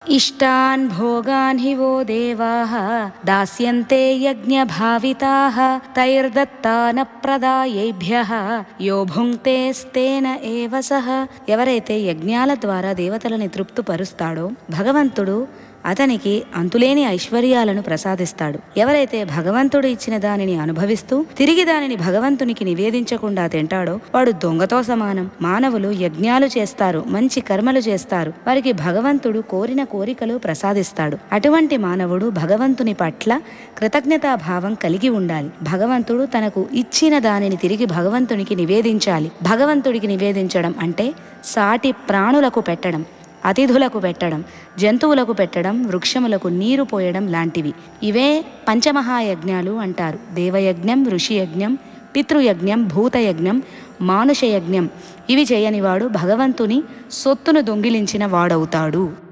इष्टान् भोगान् हि वो देवाः दास्यन्ते यज्ञभाविताः तैर्दत्तानप्रदायैभ्यः यो భుంక్తేస్తేన ఏవ సహ. ఎవరైతే యజ్ఞాల ద్వారా దేవతలని తృప్తిపరుస్తాడో భగవంతుడు అతనికి అంతులేని ఐశ్వర్యాలను ప్రసాదిస్తాడు. ఎవరైతే భగవంతుడు ఇచ్చిన దానిని అనుభవిస్తూ తిరిగి దానిని భగవంతునికి నివేదించకుండా తింటాడో వాడు దొంగతో సమానం. మానవులు యజ్ఞాలు చేస్తారు, మంచి కర్మలు చేస్తారు, వారికి భగవంతుడు కోరిన కోరికలు ప్రసాదిస్తాడు. అటువంటి మానవుడు భగవంతుని పట్ల కృతజ్ఞతాభావం కలిగి ఉండాలి. భగవంతుడు తనకు ఇచ్చిన దానిని తిరిగి భగవంతునికి నివేదించాలి. భగవంతుడికి నివేదించడం అంటే సాటి ప్రాణులకు పెట్టడం, అతిథులకు పెట్టడం, జంతువులకు పెట్టడం, వృక్షములకు నీరు పోయడం లాంటివి. ఇవే పంచమహాయజ్ఞాలు అంటారు. దేవయజ్ఞం, ఋషియజ్ఞం, పితృయజ్ఞం, భూతయజ్ఞం, మానుషయజ్ఞం. ఇవి చేయనివాడు భగవంతుని సొత్తును దొంగిలించిన వాడవుతాడు.